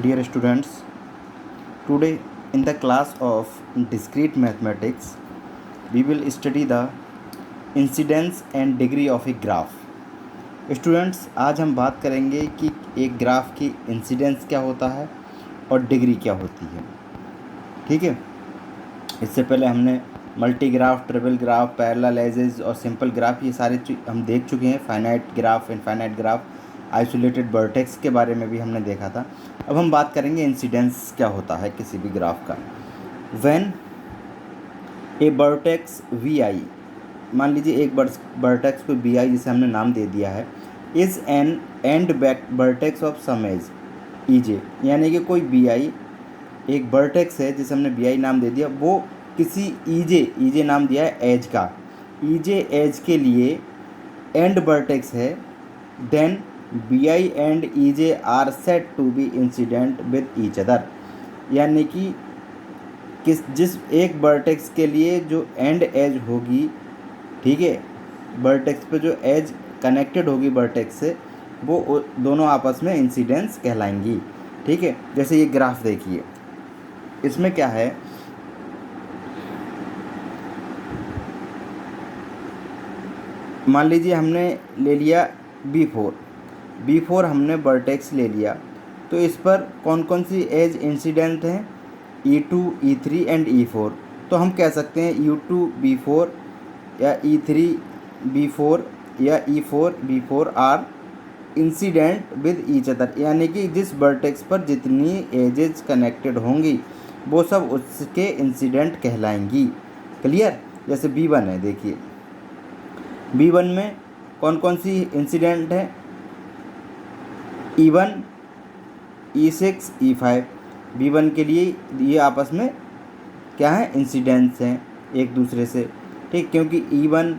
Dear students, today in the class of discrete mathematics, we will study the incidence and degree of a graph. Students, आज हम बात करेंगे कि एक graph की इंसिडेंस क्या होता है और डिग्री क्या होती है. ठीक है. इससे पहले हमने multi graph, triple graph, parallel edges और सिंपल ग्राफ ये सारे हम देख चुके हैं. Finite graph, infinite graph, isolated vertex के बारे में भी हमने देखा था. अब हम बात करेंगे इंसिडेंस क्या होता है किसी भी ग्राफ का. व्हेन ए वर्टेक्स वी आई, मान लीजिए एक वर्टेक्स को वी आई जिसे हमने नाम दे दिया है, is an end vertex of some edge E J, यानी कि कोई वी आई एक वर्टेक्स है जिसे हमने वी आई नाम दे दिया, वो किसी ई जे नाम दिया है एज का, ई जे एज के लिए एंड वर्टेक्स है, then B I and E J are said to be incident with each other. यानी कि जिस एक वर्टेक्स के लिए जो एंड एज होगी, ठीक है, वर्टेक्स पे जो एज कनेक्टेड होगी वर्टेक्स से, वो दोनों आपस में इंसिडेंस कहलाएंगी. ठीक है. जैसे ये ग्राफ देखिए, इसमें क्या है, मान लीजिए हमने ले लिया B4 हमने वर्टेक्स ले लिया, तो इस पर कौन कौन सी एज इंसिडेंट हैं, E2, E3 एंड E4. तो हम कह सकते हैं U2 B4 या E3 B4 या E4 B4 are incident with each other, यानी कि जिस वर्टेक्स पर जितनी एजेस कनेक्टेड होंगी वो सब उसके इंसिडेंट कहलाएंगी. क्लियर. जैसे B1 है, देखिए B1 में कौन कौन सी इंसिडेंट है, E1, E6, E5. B1 के लिए ये आपस में क्या है, इंसिडेंट्स हैं एक दूसरे से. ठीक, क्योंकि E1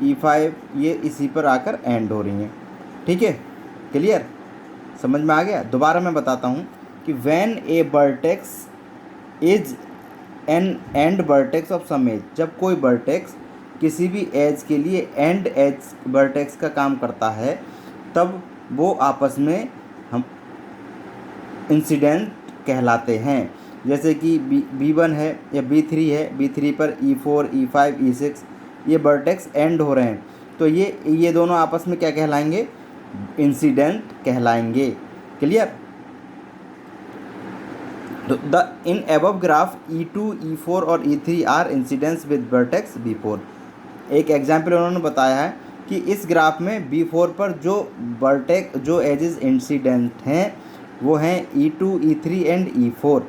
E5 ये इसी पर आकर एंड हो रही हैं. ठीक है. क्लियर. समझ में आ गया. दोबारा मैं बताता हूँ कि when a vertex is an end vertex of some edge, जब कोई वर्टेक्स किसी भी एज के लिए एंड एज वर्टेक्स का काम करता है, तब वो आपस में हम इंसिडेंट कहलाते हैं. जैसे कि B1 है या B3 है, B3 पर E4, E5, E6 ये वर्टेक्स एंड हो रहे हैं, तो ये दोनों आपस में क्या कहलाएंगे, इंसिडेंट कहलाएंगे. Clear. The in above graph E2, E4 और E3 are incidents with vertex B4. एक एग्जाम्पल उन्होंने बताया है कि इस ग्राफ में B4 पर जो एजेस इंसिडेंट हैं वो हैं E2, E3 and E4.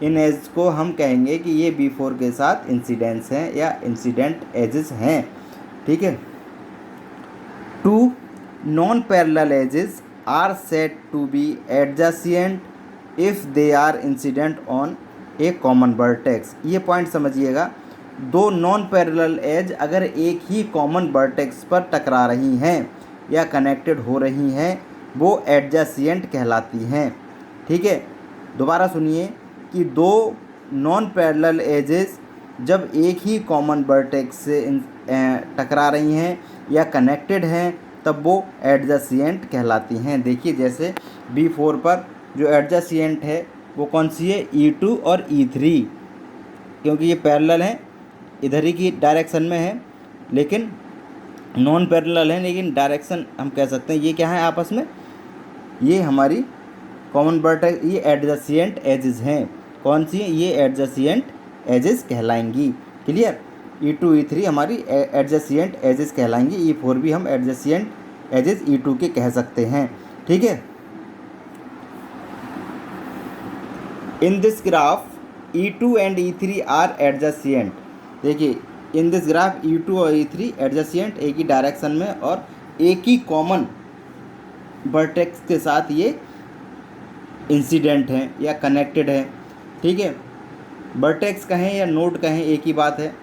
In as को हम कहेंगे कि ये B4 के साथ इंसिडेंट्स हैं या इंसिडेंट एजेस हैं. ठीक है. Two non parallel edges are said to be adjacent if they are incident on a common vertex. ये पॉइंट समझिएगा. दो नॉन पैरेलल एज अगर एक ही कॉमन वर्टेक्स पर टकरा रही हैं या कनेक्टेड हो रही हैं, वो एडजेसेंट कहलाती हैं. ठीक है. दोबारा सुनिए कि दो नॉन पैरेलल एजेस जब एक ही कॉमन वर्टेक्स से टकरा रही हैं या कनेक्टेड हैं, तब वो एडजेसेंट कहलाती हैं. देखिए जैसे B4 पर जो एडजेसेंट है वो कौन सी है, E2 और E3, क्योंकि ये पैरेलल हैं, इधर ही की डायरेक्शन में है, लेकिन नॉन पैरेलल है, लेकिन डायरेक्शन हम कह सकते हैं ये क्या है आपस में, ये हमारी कॉमन वर्टेक्स, ये एडजेसेंट एजेस हैं. कौन सी, ये adjacent edges कहलाएंगी. Clear. E2, E3 हमारी एडजेसेंट एजेस कहलाएंगी. E4 भी हम एडजेसेंट एजेस E2 के कह सकते हैं. ठीक है. In this graph E2 and E3 are adjacent. देखिए इन दिस ग्राफ E2 और E3 एडजेसेंट, एक ही डायरेक्शन में और एक ही कॉमन वर्टेक्स के साथ ये इंसिडेंट हैं या कनेक्टेड है. ठीक है. वर्टेक्स कहें या नोड कहें एक ही बात है.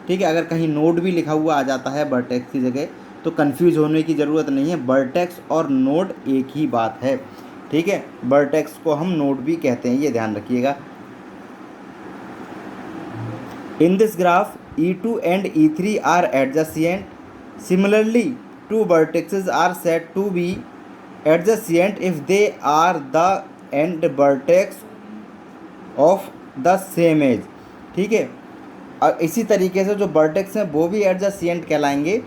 ठीक है. अगर कहीं नोड भी लिखा हुआ आ जाता है वर्टेक्स की जगह, तो कंफ्यूज होने की ज़रूरत नहीं है. वर्टेक्स और नोड एक ही बात है. ठीक है. वर्टेक्स को हम नोड भी कहते हैं, ये ध्यान रखिएगा. In this graph E2 and E3 are adjacent. Similarly two vertexes are said to be adjacent if they are the end vertex of the same edge. ठीक है, और इसी तरीके से जो वर्टेक्स हैं वो भी एडजेसेंट कहलाएंगे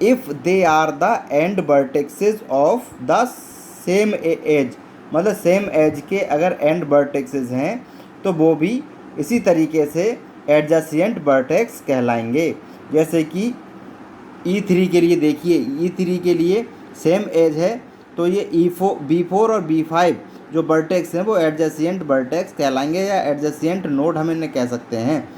if they are the end vertices of the same edge. मतलब सेम एज के अगर एंड वर्टेक्सेस हैं तो वो भी इसी तरीके से एडजेसेंट वर्टेक्स कहलाएंगे। जैसे कि E3 के लिए देखिए, E3 के लिए सेम एज है तो ये B4 और B5 जो वर्टेक्स हैं वो एडजेसेंट वर्टेक्स कहलाएंगे, या एडजेसेंट नोड हम इन्हें कह सकते हैं।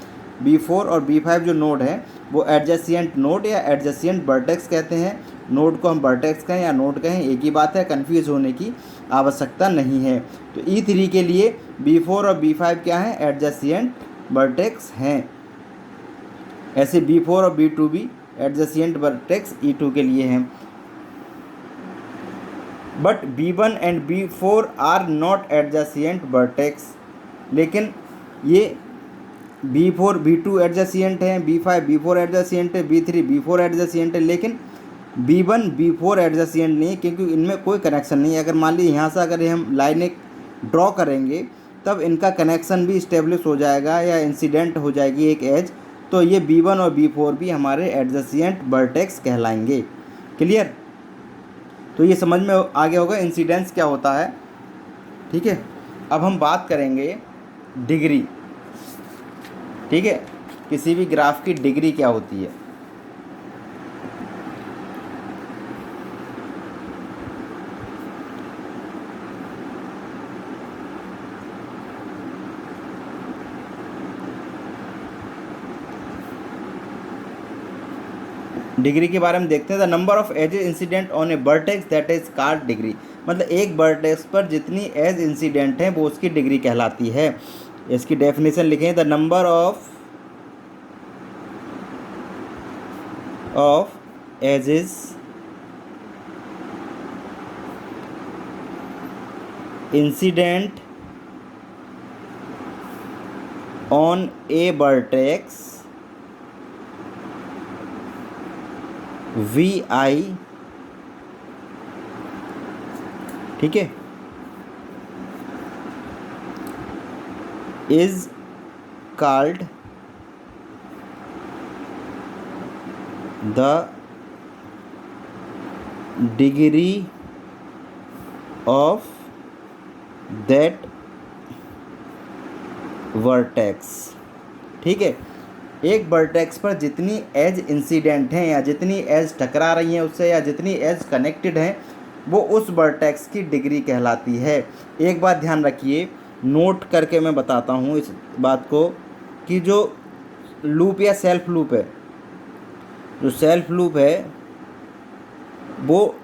B4 और B5 जो नोड है वो एडजेसेंट नोड या एडजेसेंट वर्टेक्स कहते हैं। नोड को हम वर्टेक्स कहें या नोड कहें एक ही बात है, कन्फ्यूज़ होने की आवश्यकता नहीं है। तो E3 के लिए B4 और B5 क्या हैं, एडजेसेंट वर्टेक्स हैं। ऐसे B4 और B2 भी एडजेसेंट वर्टेक्स E2 के लिए हैं। But B1 and B4 are not adjacent vertex. लेकिन ये B4 B2 एडजेसेंट है, B5 B4 एडजेसेंट है, B3 B4 एडजेसेंट है, लेकिन B1 B4 एडजेसेंट नहीं है क्योंकि इनमें कोई कनेक्शन नहीं है। अगर मान लीजिए यहाँ से अगर हम लाइन एक ड्रॉ करेंगे तब इनका कनेक्शन भी इस्टेब्लिश हो जाएगा या इंसिडेंट हो जाएगी एक एज, तो ये B1 और B4 भी हमारे एडजेसेंट वर्टेक्स कहलाएंगे। क्लियर? तो ये समझ में आ गया होगा इंसिडेंस क्या होता है। ठीक है, अब हम बात करेंगे डिग्री। ठीक है, किसी भी ग्राफ की डिग्री क्या होती है। डिग्री के बारे में देखते हैं। The number of edges incident on a vertex that is called degree. मतलब एक वर्टेक्स पर जितनी एज इंसिडेंट हैं वो उसकी डिग्री कहलाती है। इसकी डेफिनेशन लिखें, the number of edges incident on a vertex VI, ठीक है, is called the degree of that vertex. ठीक है, एक वर्टेक्स पर जितनी एज इंसिडेंट हैं या जितनी एज टकरा रही हैं उससे या जितनी एज कनेक्टेड हैं वो उस वर्टेक्स की डिग्री कहलाती है। एक बात ध्यान रखिए, नोट करके मैं बताता हूँ इस बात को कि जो लूप या सेल्फ लूप है, जो सेल्फ लूप है वो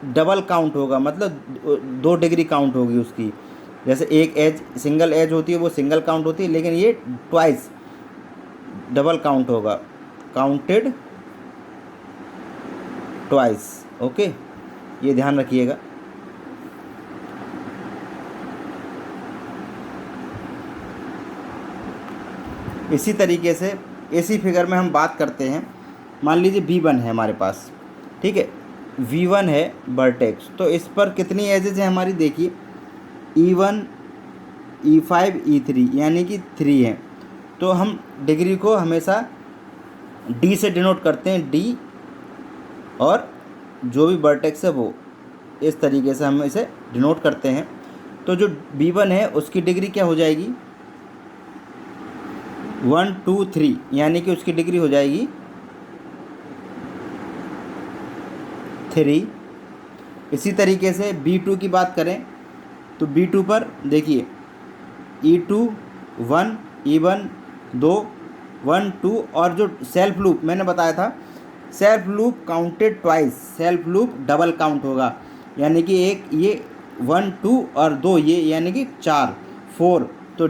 डबल काउंट होगा, मतलब 2 डिग्री काउंट होगी उसकी। जैसे एक एज सिंगल एज होती है वो सिंगल काउंट होती है, लेकिन ये ट्वाइस डबल काउंट होगा, काउंटेड ट्वाइस। ओके, ये ध्यान रखिएगा। इसी तरीके से इसी फिगर में हम बात करते हैं। मान लीजिए B1 है हमारे पास, ठीक है, V1 है वर्टेक्स, तो इस पर कितनी एजेस हैं हमारी, देखिए E1 E5 E3 यानी कि 3 हैं। तो हम डिग्री को हमेशा D से डिनोट करते हैं, D और जो भी वर्टेक्स है वो इस तरीके से हम इसे डिनोट करते हैं। तो जो B1 है उसकी डिग्री क्या हो जाएगी, 1 2 3 यानी कि उसकी डिग्री हो जाएगी 3। इसी तरीके से B2 की बात करें तो B2 पर देखिए E2 1 E1 2 1 2 और जो सेल्फ लूप मैंने बताया था, self loop counted twice, self loop double count होगा, यानी कि एक ये 1 2 और 2 ये यानी कि 4 4। तो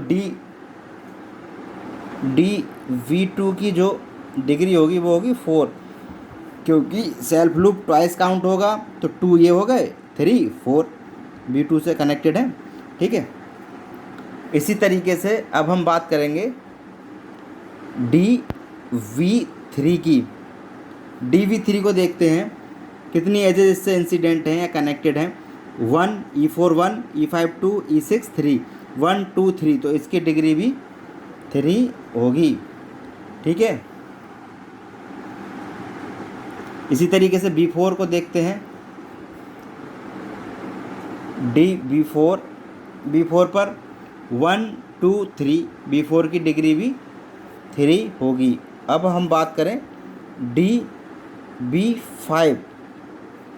V2 की जो डिग्री होगी वो होगी 4, क्योंकि सेल्फ लूप ट्वाइस काउंट होगा तो 2 ये हो गए, 3 4 V2 से कनेक्टेड है। ठीक है, इसी तरीके से अब हम बात करेंगे DV3 की। DV3 को देखते हैं कितनी एजेस इससे इंसिडेंट हैं या कनेक्टेड हैं। 1, E4 1, E5 2, E6 3, 1 2 3, तो इसकी डिग्री भी 3 होगी। ठीक है, इसी तरीके से B4 को देखते हैं। B4 पर 1 2 3, B4 की डिग्री भी 3 होगी। अब हम बात करें B5,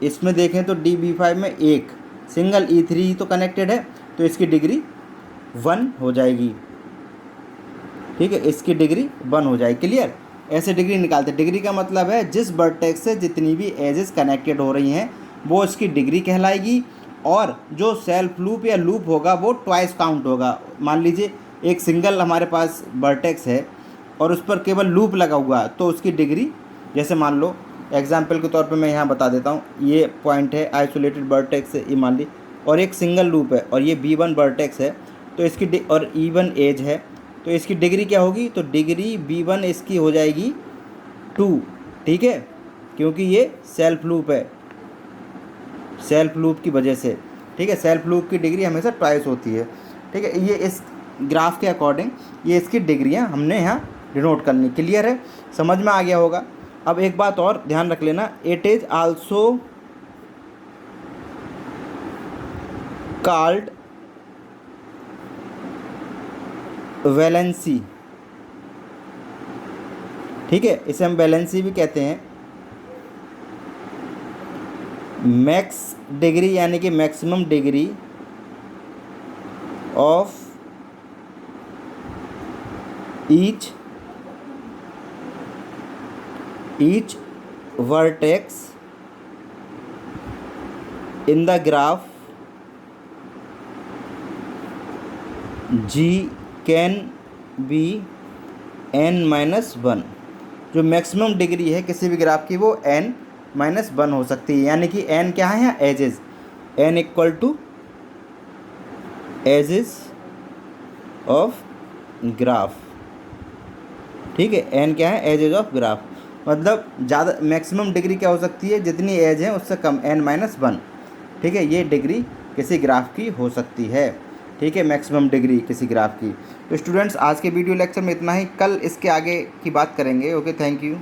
इसमें देखें तो B5 में एक सिंगल E3 तो कनेक्टेड है, तो इसकी डिग्री 1 हो जाएगी। ठीक है, इसकी डिग्री 1 हो जाएगी। क्लियर, ऐसे डिग्री निकालते हैं। डिग्री का मतलब है जिस वर्टेक्स से जितनी भी एजेस कनेक्टेड हो रही हैं वो इसकी डिग्री कहलाएगी, और जो सेल्फ लूप या लूप होगा वो ट्वाइस काउंट होगा। मान लीजिए एक सिंगल हमारे पास वर्टेक्स है और उस पर केवल लूप लगा हुआ है, तो उसकी डिग्री, जैसे मान लो एग्जाम्पल के तौर पे मैं यहाँ बता देता हूँ, ये पॉइंट है आइसोलेटेड वर्टेक्स है, ये मान ली, और एक सिंगल लूप है और ये B1 वर्टेक्स है, तो इसकी और E1 एज है, तो इसकी डिग्री क्या होगी, तो डिग्री B1 इसकी हो जाएगी 2। ठीक है, क्योंकि ये सेल्फ लूप है, सेल्फ लूप की वजह से। ठीक है, सेल्फ लूप की डिग्री हमेशा ट्वाइस होती है। ठीक है, ये इस ग्राफ के अकॉर्डिंग ये इसकी डिग्रियां हमने यहाँ डिनोट करनी। क्लियर है, समझ में आ गया होगा। अब एक बात और ध्यान रख लेना, it is also called valency. ठीक है, इसे हम वैलेंसी भी कहते हैं। मैक्स डिग्री यानी कि maximum degree of each vertex in the graph G can be n-1। जो मैक्सिमम डिग्री है किसी भी ग्राफ की वो n-1 हो सकती है, यानी कि n क्या है यहाँ, edges, n equal to edges of graph. ठीक है, n क्या है, एजेस ऑफ ग्राफ, मतलब ज़्यादा मैक्सिमम डिग्री क्या हो सकती है, जितनी एज है उससे कम, n-1। ठीक है, ये डिग्री किसी ग्राफ की हो सकती है। ठीक है, मैक्सिमम डिग्री किसी ग्राफ की। तो स्टूडेंट्स, आज के वीडियो लेक्चर में इतना ही, कल इसके आगे की बात करेंगे। Okay, thank you.